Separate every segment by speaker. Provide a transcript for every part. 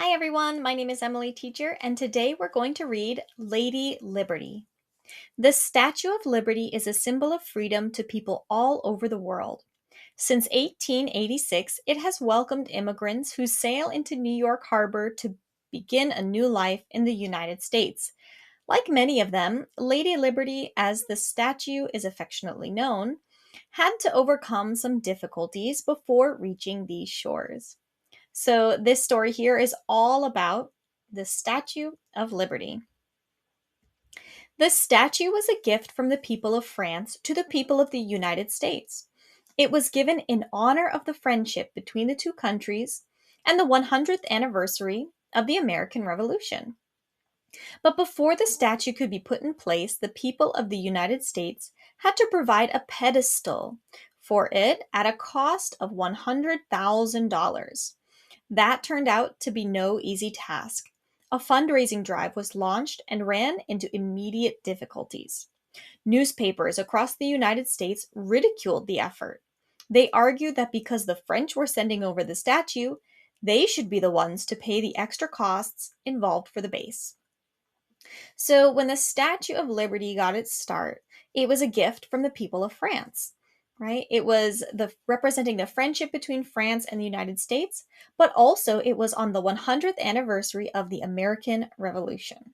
Speaker 1: Hi everyone, my name is Emily Teacher, and today we're going to read Lady Liberty. The Statue of Liberty is a symbol of freedom to people all over the world. Since 1886, it has welcomed immigrants who sail into New York Harbor to begin a new life in the United States. Like many of them, Lady Liberty, as the statue is affectionately known, had to overcome some difficulties before reaching these shores. So, this story here is all about the Statue of Liberty. The statue was a gift from the people of France to the people of the United States. It was given in honor of the friendship between the two countries and the 100th anniversary of the American Revolution. But before the statue could be put in place, the people of the United States had to provide a pedestal for it at a cost of $100,000. That turned out to be no easy task. A fundraising drive was launched and ran into immediate difficulties. Newspapers across the United States ridiculed the effort. They argued that because the French were sending over the statue, they should be the ones to pay the extra costs involved for the base. So, when the Statue of Liberty got its start, it was a gift from the people of France, right? It was the representing the friendship between France and the United States, but also it was on the 100th anniversary of the American Revolution.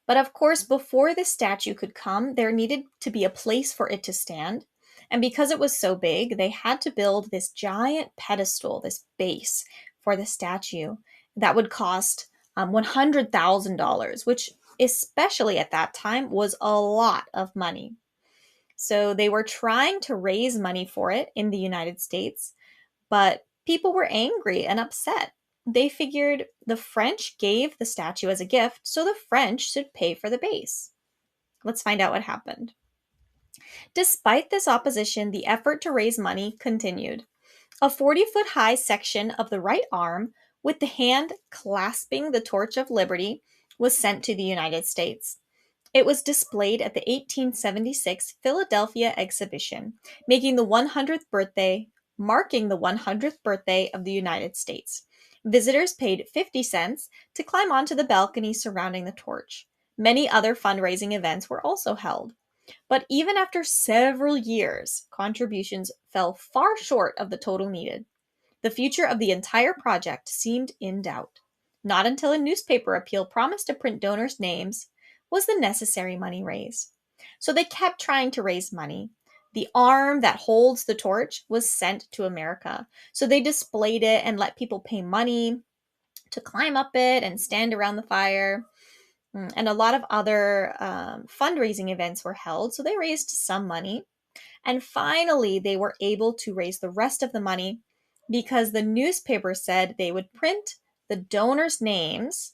Speaker 1: But of course, before the statue could come, there needed to be a place for it to stand. And because it was so big, they had to build this giant pedestal, this base for the statue that would cost $100,000, which, especially at that time, was a lot of money. So they were trying to raise money for it in the United States, but people were angry and upset. They figured the French gave the statue as a gift, so the French should pay for the base. Let's find out what happened. Despite this opposition, the effort to raise money continued. A 40-foot high section of the right arm, with the hand clasping the torch of liberty, was sent to the United States. It was displayed at the 1876 Philadelphia exhibition, marking the 100th birthday of the United States. Visitors paid 50 cents to climb onto the balcony surrounding the torch. Many other fundraising events were also held. But even after several years, contributions fell far short of the total needed. The future of the entire project seemed in doubt. Not until a newspaper appeal promised to print donors' names was the necessary money raised. So they kept trying to raise money. The arm that holds the torch was sent to America. So they displayed it and let people pay money to climb up it and stand around the fire. And a lot of other fundraising events were held. So they raised some money. And finally, they were able to raise the rest of the money because the newspaper said they would print the donors' names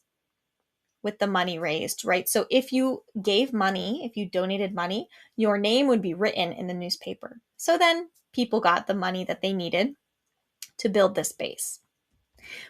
Speaker 1: with the money raised, right? So if you gave money, if you donated money, your name would be written in the newspaper. So then people got the money that they needed to build this base.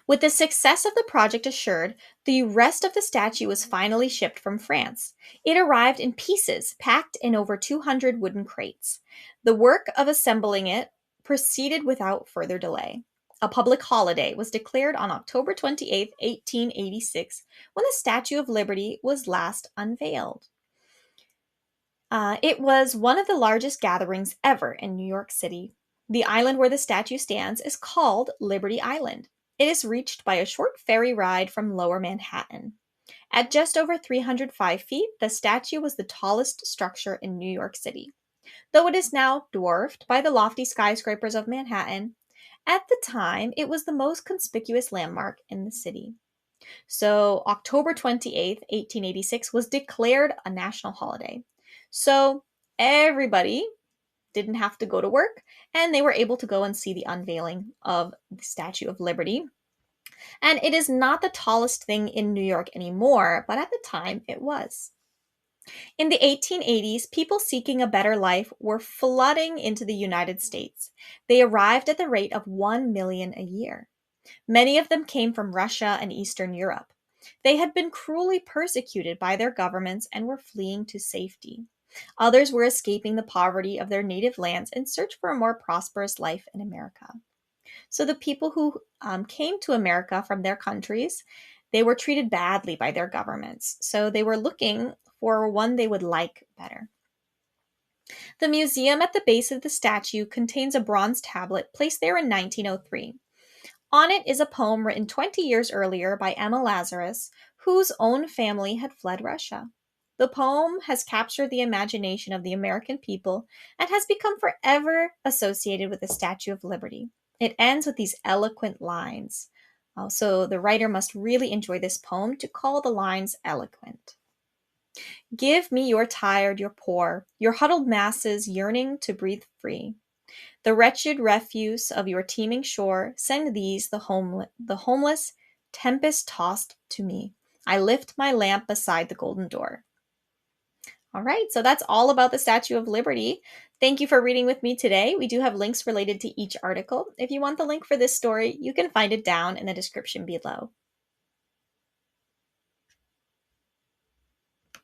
Speaker 1: With the success of the project assured, the rest of the statue was finally shipped from France. It arrived in pieces, packed in over 200 wooden crates. The work of assembling it proceeded without further delay. A public holiday was declared on October 28, 1886, when the Statue of Liberty was last unveiled. It was one of the largest gatherings ever in New York City. The island where the statue stands is called Liberty Island. It is reached by a short ferry ride from Lower Manhattan. At just over 305 feet, the statue was the tallest structure in New York City. Though it is now dwarfed by the lofty skyscrapers of Manhattan, at the time it was the most conspicuous landmark in the city. So, October 28th, 1886 was declared a national holiday. So, everybody didn't have to go to work and they were able to go and see the unveiling of the Statue of Liberty. And it is not the tallest thing in New York anymore, but at the time it was. In the 1880s, people seeking a better life were flooding into the United States. They arrived at the rate of 1 million a year. Many of them came from Russia and Eastern Europe. They had been cruelly persecuted by their governments and were fleeing to safety. Others were escaping the poverty of their native lands in search for a more prosperous life in America. So the people who came to America from their countries, they were treated badly by their governments. So they were looking for one they would like better. The museum at the base of the statue contains a bronze tablet placed there in 1903. On it is a poem written 20 years earlier by Emma Lazarus, whose own family had fled Russia. The poem has captured the imagination of the American people and has become forever associated with the Statue of Liberty. It ends with these eloquent lines. So the writer must really enjoy this poem to call the lines eloquent. Give me your tired, your poor, your huddled masses yearning to breathe free. The wretched refuse of your teeming shore, send these, the homeless, tempest tossed to me. I lift my lamp beside the golden door. All right, so that's all about the Statue of Liberty. Thank you for reading with me today. We do have links related to each article. If you want the link for this story, you can find it down in the description below.